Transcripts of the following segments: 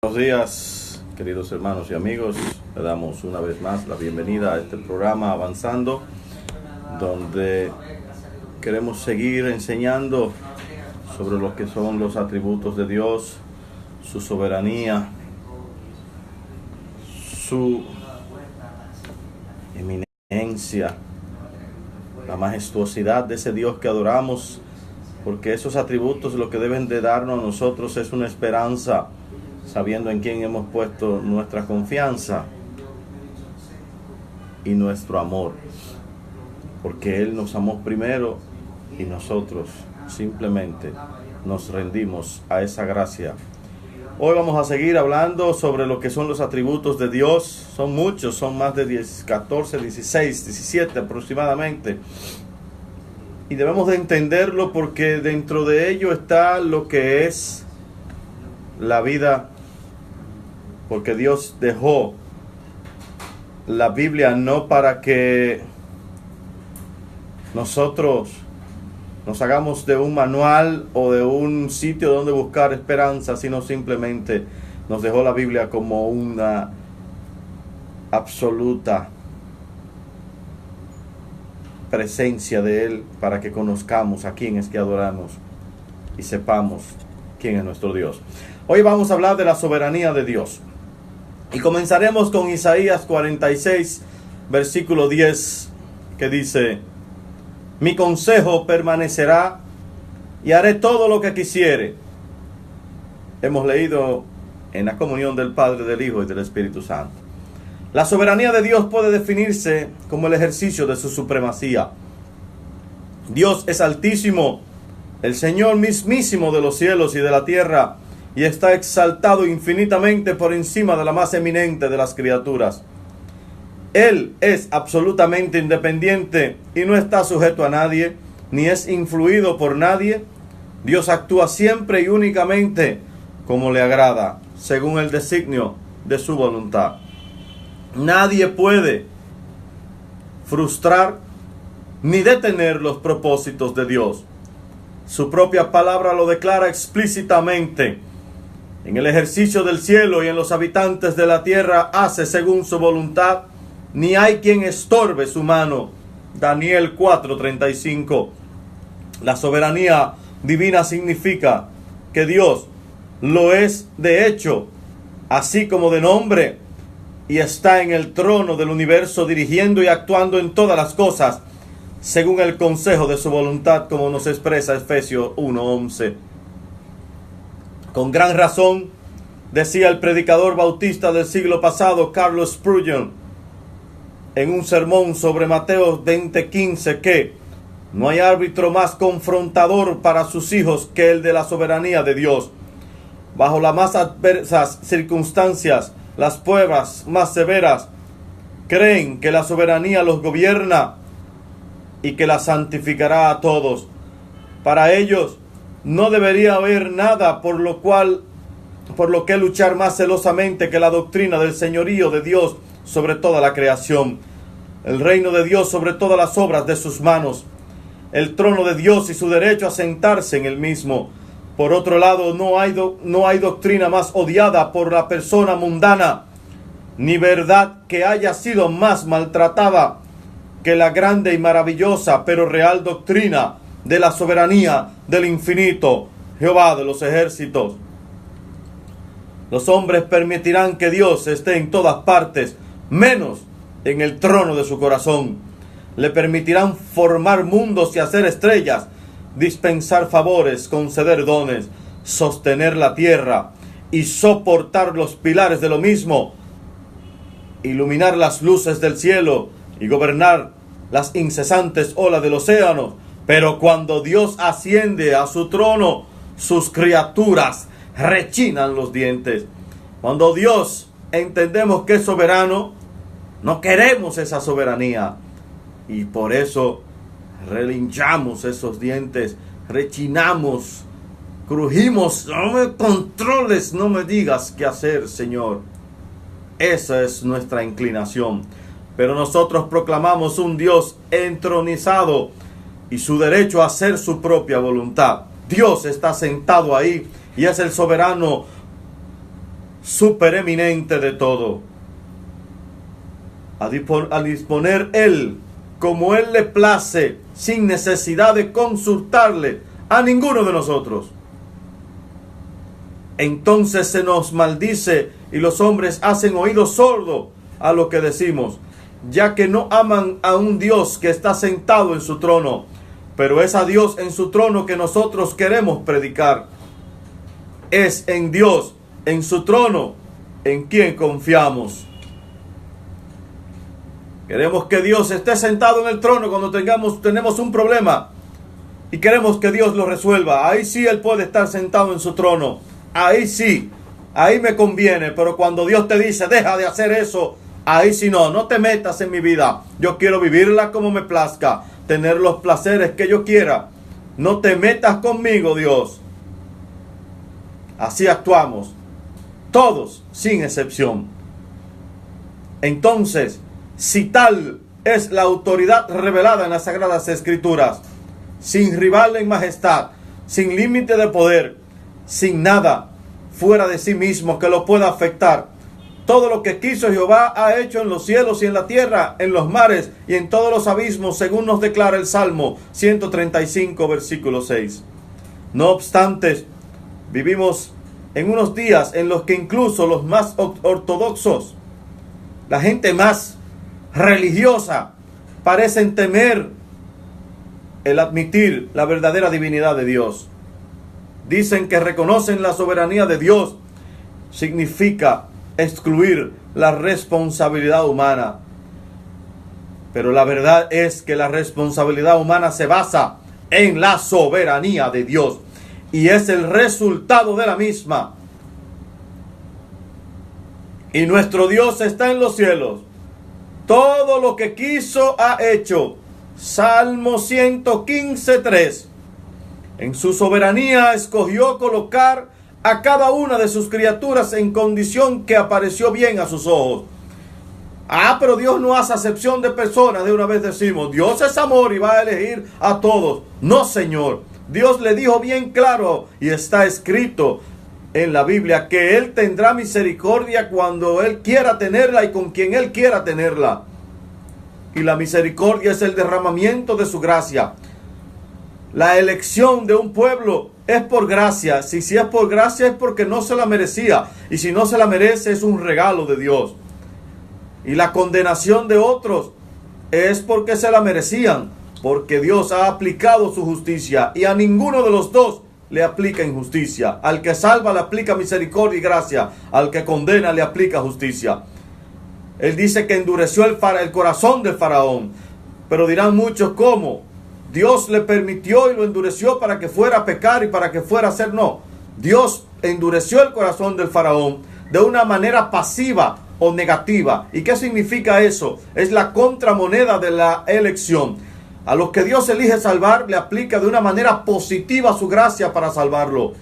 Buenos días, queridos hermanos y amigos. Le damos una vez más la bienvenida a este programa Avanzando, donde queremos seguir enseñando sobre lo que son los atributos de Dios, su soberanía, su eminencia, la majestuosidad de ese Dios que adoramos, porque esos atributos lo que deben de darnos a nosotros es una esperanza, sabiendo en quién hemos puesto nuestra confianza y nuestro amor, porque Él nos amó primero y nosotros simplemente nos rendimos a esa gracia. Hoy vamos a seguir hablando sobre lo que son los atributos de Dios. Son muchos, son más de 14, 16, 17 aproximadamente. Y debemos de entenderlo porque dentro de ello está lo que es la vida. Porque Dios dejó la Biblia no para que nosotros nos hagamos de un manual o de un sitio donde buscar esperanza, sino simplemente nos dejó la Biblia como una absoluta presencia de Él para que conozcamos a quién es que adoramos y sepamos quién es nuestro Dios. Hoy vamos a hablar de la soberanía de Dios. Y comenzaremos con Isaías 46, versículo 10, que dice: mi consejo permanecerá y haré todo lo que quisiere. Hemos leído en la comunión del Padre, del Hijo y del Espíritu Santo. La soberanía de Dios puede definirse como el ejercicio de su supremacía. Dios es altísimo, el Señor mismísimo de los cielos y de la tierra, y está exaltado infinitamente por encima de la más eminente de las criaturas. Él es absolutamente independiente y no está sujeto a nadie, ni es influido por nadie. Dios actúa siempre y únicamente como le agrada, según el designio de su voluntad. Nadie puede frustrar ni detener los propósitos de Dios. Su propia palabra lo declara explícitamente. En el ejercicio del cielo y en los habitantes de la tierra hace según su voluntad, ni hay quien estorbe su mano. Daniel 4:35. La soberanía divina significa que Dios lo es de hecho, así como de nombre, y está en el trono del universo dirigiendo y actuando en todas las cosas, según el consejo de su voluntad, como nos expresa Efesios 1:11. Con gran razón, decía el predicador bautista del siglo pasado, Carlos Spurgeon, en un sermón sobre Mateo 20:15, que no hay árbitro más confrontador para sus hijos que el de la soberanía de Dios. Bajo las más adversas circunstancias, las pruebas más severas, creen que la soberanía los gobierna y que la santificará a todos. Para ellos no debería haber nada por lo que luchar más celosamente que la doctrina del señorío de Dios sobre toda la creación, el reino de Dios sobre todas las obras de sus manos, el trono de Dios y su derecho a sentarse en el mismo. Por otro lado, no hay doctrina más odiada por la persona mundana, ni verdad que haya sido más maltratada que la grande y maravillosa pero real doctrina de la soberanía del infinito Jehová de los ejércitos. Los hombres permitirán que Dios esté en todas partes, menos en el trono de su corazón. Le permitirán formar mundos y hacer estrellas, dispensar favores, conceder dones, sostener la tierra y soportar los pilares de lo mismo, iluminar las luces del cielo y gobernar las incesantes olas del océano. Pero cuando Dios asciende a su trono, sus criaturas rechinan los dientes. Cuando Dios entendemos que es soberano, no queremos esa soberanía. Y por eso relinchamos esos dientes, rechinamos, crujimos. No me controles, no me digas qué hacer, Señor. Esa es nuestra inclinación. Pero nosotros proclamamos un Dios entronizado y su derecho a hacer su propia voluntad. Dios está sentado ahí y es el soberano supereminente de todo. A disponer Él como Él le place, sin necesidad de consultarle a ninguno de nosotros. Entonces se nos maldice y los hombres hacen oído sordo a lo que decimos, ya que no aman a un Dios que está sentado en su trono, pero es a Dios en su trono que nosotros queremos predicar. Es en Dios, en su trono, en quien confiamos. Queremos que Dios esté sentado en el trono cuando tenemos un problema y queremos que Dios lo resuelva. Ahí sí Él puede estar sentado en su trono. Ahí sí, ahí me conviene. Pero cuando Dios te dice, deja de hacer eso, ahí sí no te metas en mi vida. Yo quiero vivirla como me plazca, tener los placeres que yo quiera. No te metas conmigo, Dios. Así actuamos, todos sin excepción. Entonces, si tal es la autoridad revelada en las Sagradas Escrituras, sin rival en majestad, sin límite de poder, sin nada fuera de sí mismo que lo pueda afectar, todo lo que quiso Jehová ha hecho en los cielos y en la tierra, en los mares y en todos los abismos, según nos declara el Salmo 135, versículo 6. No obstante, vivimos en unos días en los que incluso los más ortodoxos, la gente más religiosa, parecen temer el admitir la verdadera divinidad de Dios. Dicen que reconocen la soberanía de Dios. Significa excluir la responsabilidad humana. Pero la verdad es que la responsabilidad humana se basa en la soberanía de Dios y es el resultado de la misma. Y nuestro Dios está en los cielos. Todo lo que quiso ha hecho. Salmo 115:3. En su soberanía escogió colocar a cada una de sus criaturas en condición que apareció bien a sus ojos. Pero Dios no hace acepción de personas. De una vez decimos, Dios es amor y va a elegir a todos. No, Señor. Dios le dijo bien claro y está escrito en la Biblia que Él tendrá misericordia cuando Él quiera tenerla y con quien Él quiera tenerla. Y la misericordia es el derramamiento de su gracia. La elección de un pueblo es por gracia. Si es por gracia es porque no se la merecía. Y si no se la merece es un regalo de Dios. Y la condenación de otros es porque se la merecían. Porque Dios ha aplicado su justicia y a ninguno de los dos le aplica injusticia. Al que salva le aplica misericordia y gracia. Al que condena le aplica justicia. Él dice que endureció el corazón del faraón. Pero dirán muchos, ¿cómo? Dios le permitió y lo endureció para que fuera a pecar y para que fuera a hacer. No. Dios endureció el corazón del faraón de una manera pasiva o negativa. ¿Y qué significa eso? Es la contramoneda de la elección. A los que Dios elige salvar, le aplica de una manera positiva su gracia para salvarlo.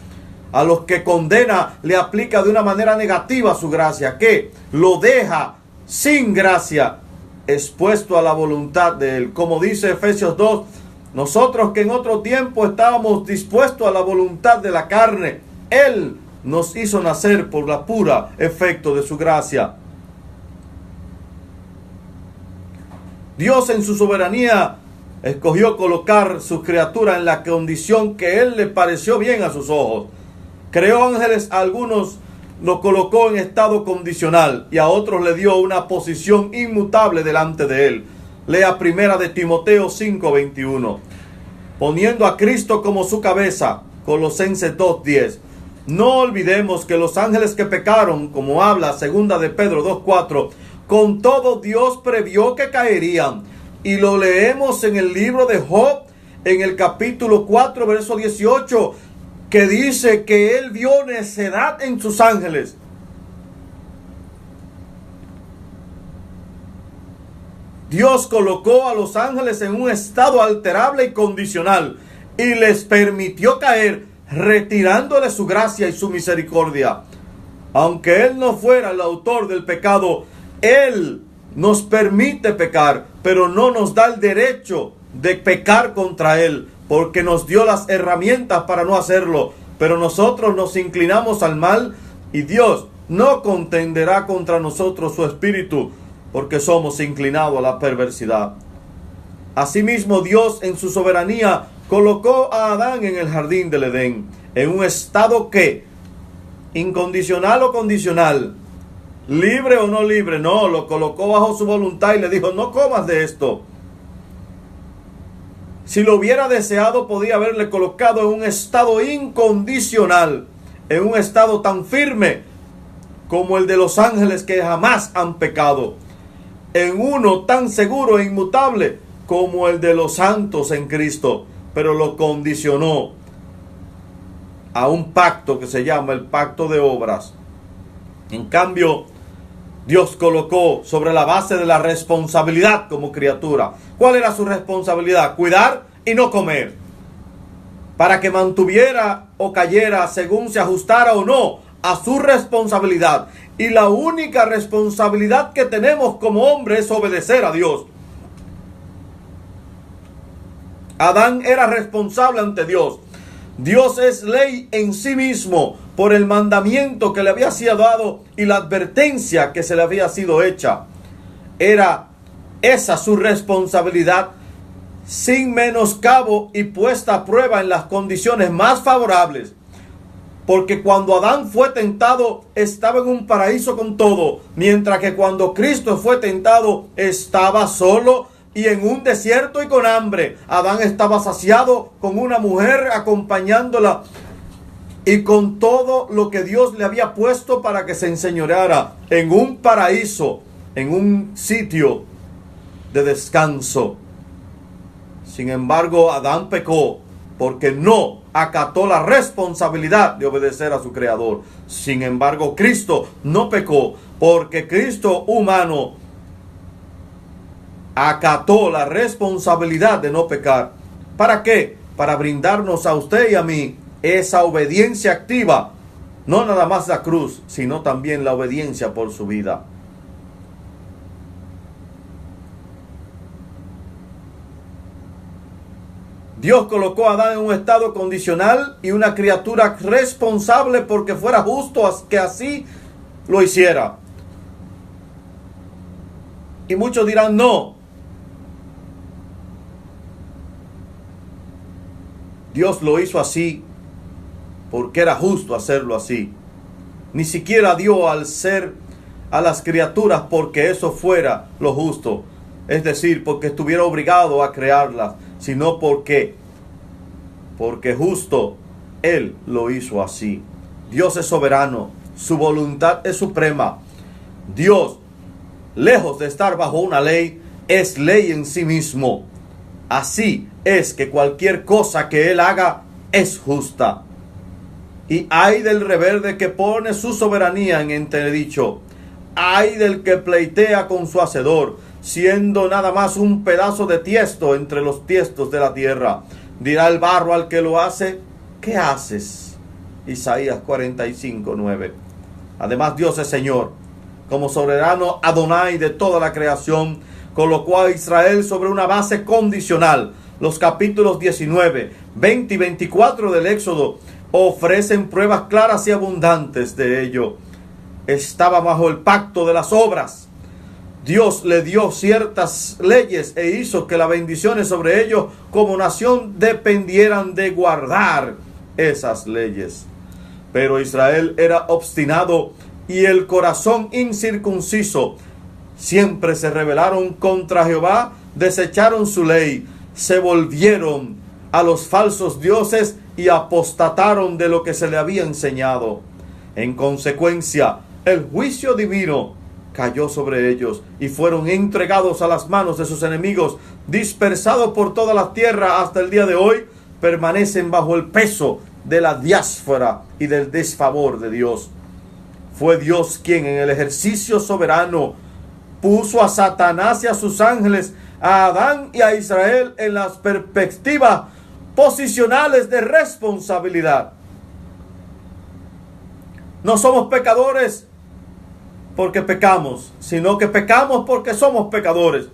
A los que condena, le aplica de una manera negativa su gracia, que lo deja sin gracia, expuesto a la voluntad de Él. Como dice Efesios 2, nosotros que en otro tiempo estábamos dispuestos a la voluntad de la carne, Él nos hizo nacer por la pura efecto de su gracia. Dios en su soberanía escogió colocar su criatura en la condición que Él le pareció bien a sus ojos. Creó ángeles, a algunos los colocó en estado condicional y a otros le dio una posición inmutable delante de Él. Lea primera de Timoteo 5:21. Poniendo a Cristo como su cabeza, Colosenses 2:10. No olvidemos que los ángeles que pecaron, como habla segunda de Pedro 2:4, con todo Dios previó que caerían. Y lo leemos en el libro de Job, en el capítulo 4, verso 18, que dice que Él vio necedad en sus ángeles. Dios colocó a los ángeles en un estado alterable y condicional y les permitió caer, retirándole su gracia y su misericordia. Aunque Él no fuera el autor del pecado, Él nos permite pecar, pero no nos da el derecho de pecar contra Él, porque nos dio las herramientas para no hacerlo. Pero nosotros nos inclinamos al mal y Dios no contenderá contra nosotros su espíritu, porque somos inclinados a la perversidad. Asimismo, Dios en su soberanía colocó a Adán en el jardín del Edén, en un estado que, incondicional o condicional, libre o no libre, no, lo colocó bajo su voluntad y le dijo, no comas de esto. Si lo hubiera deseado, podía haberle colocado en un estado incondicional, en un estado tan firme como el de los ángeles que jamás han pecado, en uno tan seguro e inmutable como el de los santos en Cristo, pero lo condicionó a un pacto que se llama el pacto de obras. En cambio, Dios colocó sobre la base de la responsabilidad como criatura. ¿Cuál era su responsabilidad? Cuidar y no comer, para que mantuviera o cayera según se ajustara o no a su responsabilidad. Y la única responsabilidad que tenemos como hombres es obedecer a Dios. Adán era responsable ante Dios. Dios es ley en sí mismo por el mandamiento que le había sido dado y la advertencia que se le había sido hecha. Era esa su responsabilidad, sin menoscabo y puesta a prueba en las condiciones más favorables. Porque cuando Adán fue tentado, estaba en un paraíso con todo, mientras que cuando Cristo fue tentado, estaba solo y en un desierto y con hambre. Adán estaba saciado con una mujer acompañándola y con todo lo que Dios le había puesto para que se enseñoreara en un paraíso, en un sitio de descanso. Sin embargo, Adán pecó porque no acató la responsabilidad de obedecer a su Creador. Sin embargo, Cristo no pecó porque Cristo humano acató la responsabilidad de no pecar. ¿Para qué? Para brindarnos a usted y a mí esa obediencia activa. No nada más la cruz, sino también la obediencia por su vida. Dios colocó a Adán en un estado condicional y una criatura responsable porque fuera justo que así lo hiciera. Y muchos dirán, no. Dios lo hizo así porque era justo hacerlo así. Ni siquiera dio al ser a las criaturas porque eso fuera lo justo. Es decir, porque estuviera obligado a crearlas, sino porque justo Él lo hizo así. Dios es soberano, su voluntad es suprema. Dios, lejos de estar bajo una ley, es ley en sí mismo. Así es que cualquier cosa que Él haga es justa. Y ay del rebelde que pone su soberanía en entredicho. Ay del que pleitea con su hacedor, siendo nada más un pedazo de tiesto entre los tiestos de la tierra. Dirá el barro al que lo hace, ¿qué haces? Isaías 45:9. Además, Dios es Señor. Como soberano Adonai de toda la creación, colocó a Israel sobre una base condicional. Los capítulos 19, 20 y 24 del Éxodo ofrecen pruebas claras y abundantes de ello. Estaba bajo el pacto de las obras. Dios le dio ciertas leyes e hizo que las bendiciones sobre ellos como nación dependieran de guardar esas leyes. Pero Israel era obstinado y el corazón incircunciso. Siempre se rebelaron contra Jehová, desecharon su ley, se volvieron a los falsos dioses y apostataron de lo que se le había enseñado. En consecuencia, el juicio divino cayó sobre ellos y fueron entregados a las manos de sus enemigos, dispersados por toda la tierra. Hasta el día de hoy permanecen bajo el peso de la diáspora y del desfavor de Dios. Fue Dios quien en el ejercicio soberano puso a Satanás y a sus ángeles, a Adán y a Israel en las perspectivas posicionales de responsabilidad. No somos pecadores porque pecamos, sino que pecamos porque somos pecadores.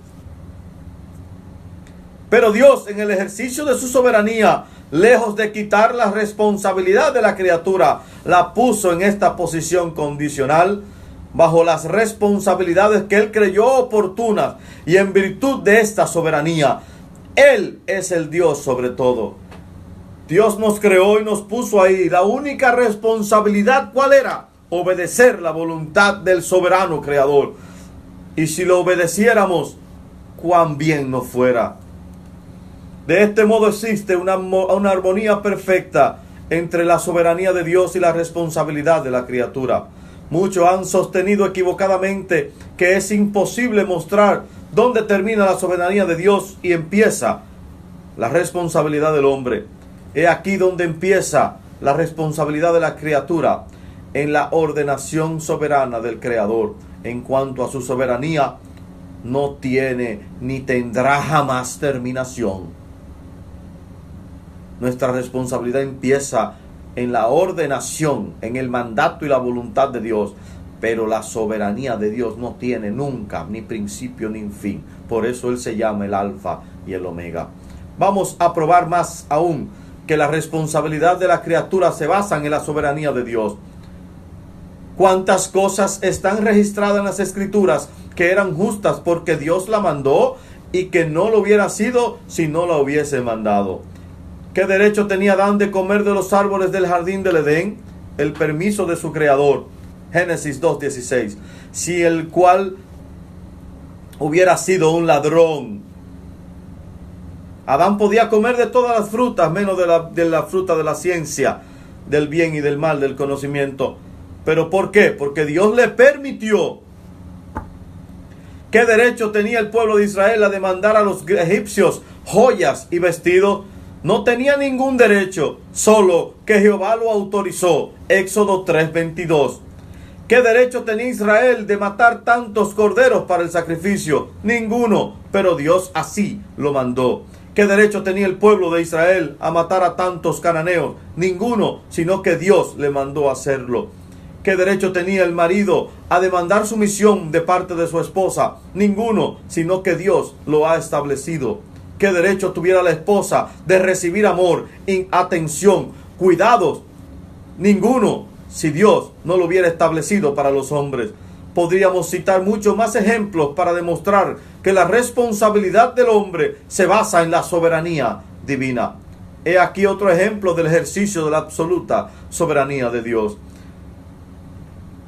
Pero Dios, en el ejercicio de su soberanía, lejos de quitar la responsabilidad de la criatura, la puso en esta posición condicional bajo las responsabilidades que Él creyó oportunas, y en virtud de esta soberanía, Él es el Dios sobre todo. Dios nos creó y nos puso ahí. La única responsabilidad, ¿cuál era? Obedecer la voluntad del soberano creador. Y si lo obedeciéramos, cuán bien nos fuera. De este modo existe una armonía perfecta entre la soberanía de Dios y la responsabilidad de la criatura. Muchos han sostenido equivocadamente que es imposible mostrar dónde termina la soberanía de Dios y empieza la responsabilidad del hombre. He aquí donde empieza la responsabilidad de la criatura, en la ordenación soberana del Creador. En cuanto a su soberanía, no tiene ni tendrá jamás terminación. Nuestra responsabilidad empieza en la ordenación, en el mandato y la voluntad de Dios. Pero la soberanía de Dios no tiene nunca ni principio ni fin. Por eso Él se llama el Alfa y el Omega. Vamos a probar más aún que la responsabilidad de la criatura se basa en la soberanía de Dios. ¿Cuántas cosas están registradas en las Escrituras que eran justas porque Dios la mandó y que no lo hubiera sido si no la hubiese mandado? ¿Qué derecho tenía Adán de comer de los árboles del jardín del Edén? El permiso de su creador. Génesis 2:16. Si el cual hubiera sido un ladrón. Adán podía comer de todas las frutas, menos de la fruta de la ciencia, del bien y del mal, del conocimiento. ¿Pero por qué? Porque Dios le permitió. ¿Qué derecho tenía el pueblo de Israel a demandar a los egipcios joyas y vestidos? No tenía ningún derecho, solo que Jehová lo autorizó. Éxodo 3:22. ¿Qué derecho tenía Israel de matar tantos corderos para el sacrificio? Ninguno, pero Dios así lo mandó. ¿Qué derecho tenía el pueblo de Israel a matar a tantos cananeos? Ninguno, sino que Dios le mandó hacerlo. ¿Qué derecho tenía el marido a demandar sumisión de parte de su esposa? Ninguno, sino que Dios lo ha establecido. ¿Qué derecho tuviera la esposa de recibir amor, atención, cuidados? Ninguno, si Dios no lo hubiera establecido para los hombres. Podríamos citar muchos más ejemplos para demostrar que la responsabilidad del hombre se basa en la soberanía divina. He aquí otro ejemplo del ejercicio de la absoluta soberanía de Dios.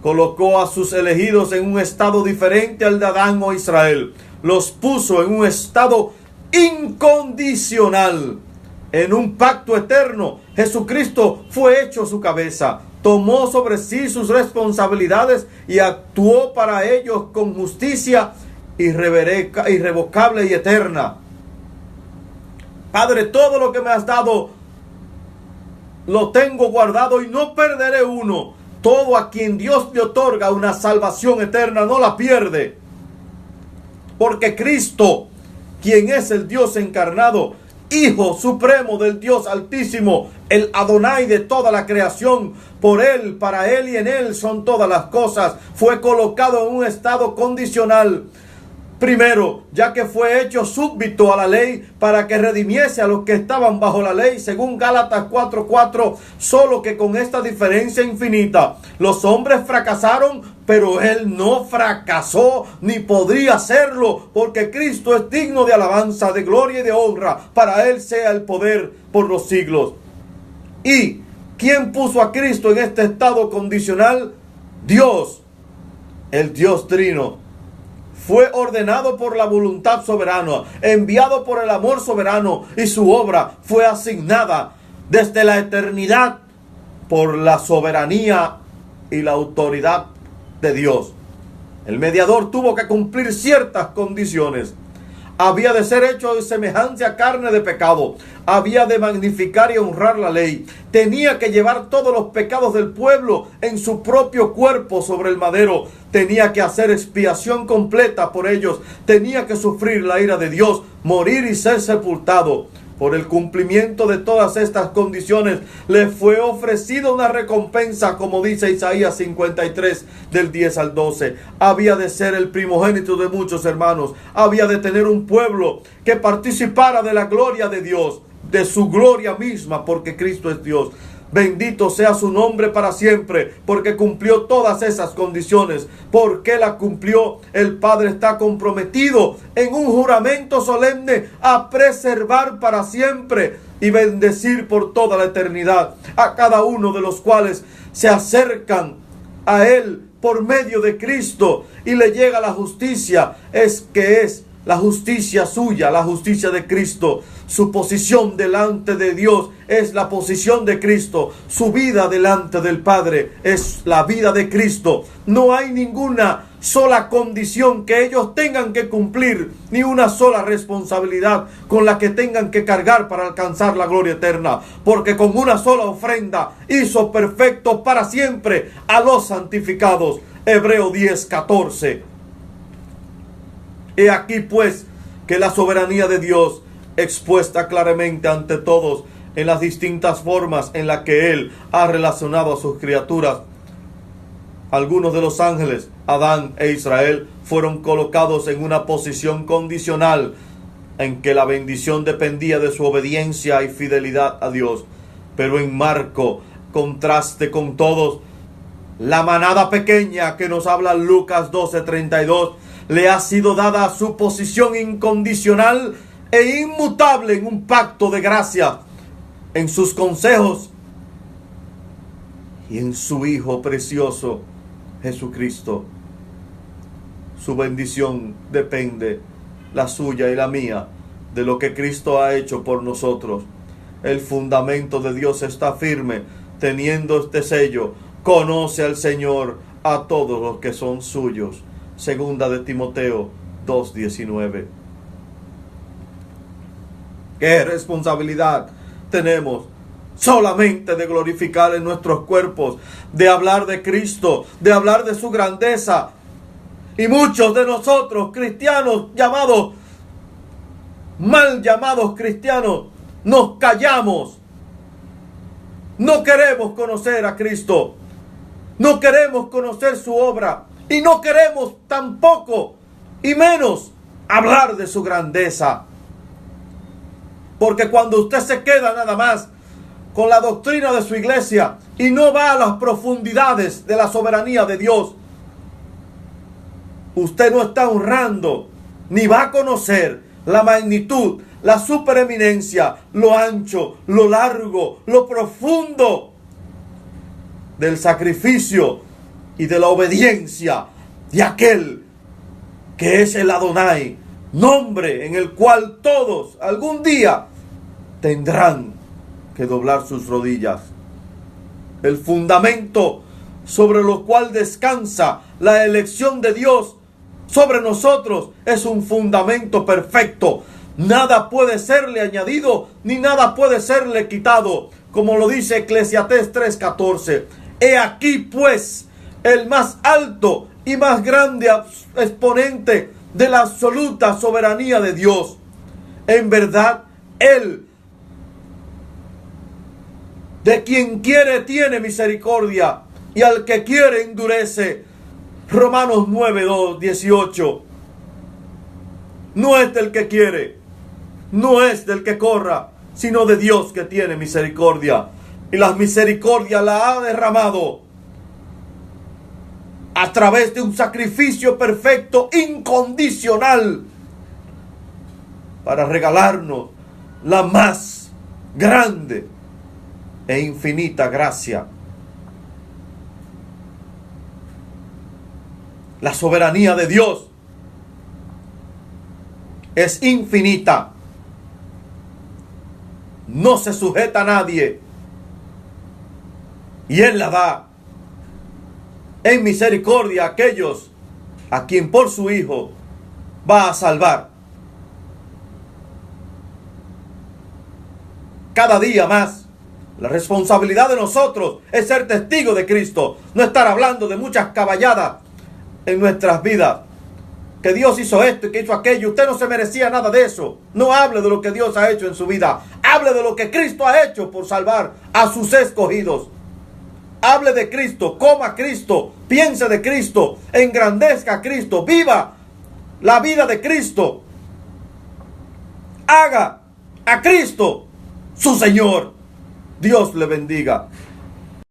Colocó a sus elegidos en un estado diferente al de Adán o Israel. Los puso en un estado incondicional. En un pacto eterno, Jesucristo fue hecho su cabeza. Tomó sobre sí sus responsabilidades y actuó para ellos con justicia irrevocable y eterna. Padre, todo lo que me has dado lo tengo guardado y no perderé uno. Todo a quien Dios le otorga una salvación eterna no la pierde. Porque Cristo, quien es el Dios encarnado, Hijo supremo del Dios Altísimo, el Adonai de toda la creación, por Él, para Él y en Él son todas las cosas, fue colocado en un estado condicional. Primero, ya que fue hecho súbdito a la ley para que redimiese a los que estaban bajo la ley, según Gálatas 4:4, solo que con esta diferencia infinita. Los hombres fracasaron, pero Él no fracasó, ni podría hacerlo, porque Cristo es digno de alabanza, de gloria y de honra. Para Él sea el poder por los siglos. ¿Y quién puso a Cristo en este estado condicional? Dios, el Dios Trino. Fue ordenado por la voluntad soberana, enviado por el amor soberano, y su obra fue asignada desde la eternidad por la soberanía y la autoridad de Dios. El mediador tuvo que cumplir ciertas condiciones. Había de ser hecho de semejanza a carne de pecado. Había de magnificar y honrar la ley. Tenía que llevar todos los pecados del pueblo en su propio cuerpo sobre el madero. Tenía que hacer expiación completa por ellos. Tenía que sufrir la ira de Dios, morir y ser sepultado. Por el cumplimiento de todas estas condiciones, le fue ofrecida una recompensa, como dice Isaías 53, del 10 al 12. Había de ser el primogénito de muchos hermanos. Había de tener un pueblo que participara de la gloria de Dios, de su gloria misma, porque Cristo es Dios. Bendito sea su nombre para siempre, porque cumplió todas esas condiciones. Porque la cumplió, el Padre está comprometido en un juramento solemne a preservar para siempre y bendecir por toda la eternidad a cada uno de los cuales se acercan a Él por medio de Cristo y le llega la justicia. Es la justicia suya, la justicia de Cristo. Su posición delante de Dios es la posición de Cristo. Su vida delante del Padre es la vida de Cristo. No hay ninguna sola condición que ellos tengan que cumplir, ni una sola responsabilidad con la que tengan que cargar para alcanzar la gloria eterna, porque con una sola ofrenda hizo perfecto para siempre a los santificados. Hebreos 10:14. He aquí pues que la soberanía de Dios, expuesta claramente ante todos en las distintas formas en las que Él ha relacionado a sus criaturas. Algunos de los ángeles, Adán e Israel, fueron colocados en una posición condicional en que la bendición dependía de su obediencia y fidelidad a Dios. Pero en marco, contraste con todos, la manada pequeña que nos habla Lucas 12:32, le ha sido dada su posición incondicional e inmutable en un pacto de gracia, en sus consejos y en su Hijo precioso, Jesucristo. Su bendición depende, la suya y la mía, de lo que Cristo ha hecho por nosotros. El fundamento de Dios está firme, teniendo este sello: conoce al Señor a todos los que son suyos. Segunda de Timoteo 2:19. ¿Qué responsabilidad tenemos? Solamente de glorificar en nuestros cuerpos, de hablar de Cristo, de hablar de su grandeza. Y muchos de nosotros, cristianos mal llamados cristianos, nos callamos. No queremos conocer a Cristo. No queremos conocer su obra. Y no queremos tampoco, y menos, hablar de su grandeza. Porque cuando usted se queda nada más con la doctrina de su iglesia y no va a las profundidades de la soberanía de Dios, usted no está honrando ni va a conocer la magnitud, la supereminencia, lo ancho, lo largo, lo profundo del sacrificio y de la obediencia de aquel que es el Adonai, nombre en el cual todos algún día tendrán que doblar sus rodillas. El fundamento sobre lo cual descansa la elección de Dios sobre nosotros es un fundamento perfecto. Nada puede serle añadido ni nada puede serle quitado, como lo dice Eclesiastés 3:14. He aquí pues el más alto y más grande exponente de la absoluta soberanía de Dios. En verdad, Él, de quien quiere tiene misericordia, y al que quiere endurece. Romanos 9:18. No es del que quiere, no es del que corra, sino de Dios que tiene misericordia. Y la misericordia la ha derramado a través de un sacrificio perfecto, incondicional, para regalarnos la más grande e infinita gracia. La soberanía de Dios es infinita. No se sujeta a nadie. Y Él la da en misericordia a aquellos a quien por su Hijo va a salvar. Cada día más, la responsabilidad de nosotros es ser testigos de Cristo, no estar hablando de muchas caballadas en nuestras vidas. Que Dios hizo esto y que hizo aquello. Usted no se merecía nada de eso. No hable de lo que Dios ha hecho en su vida. Hable de lo que Cristo ha hecho por salvar a sus escogidos. Hable de Cristo, coma a Cristo, piense de Cristo, engrandezca a Cristo, viva la vida de Cristo. Haga a Cristo su Señor. Dios le bendiga.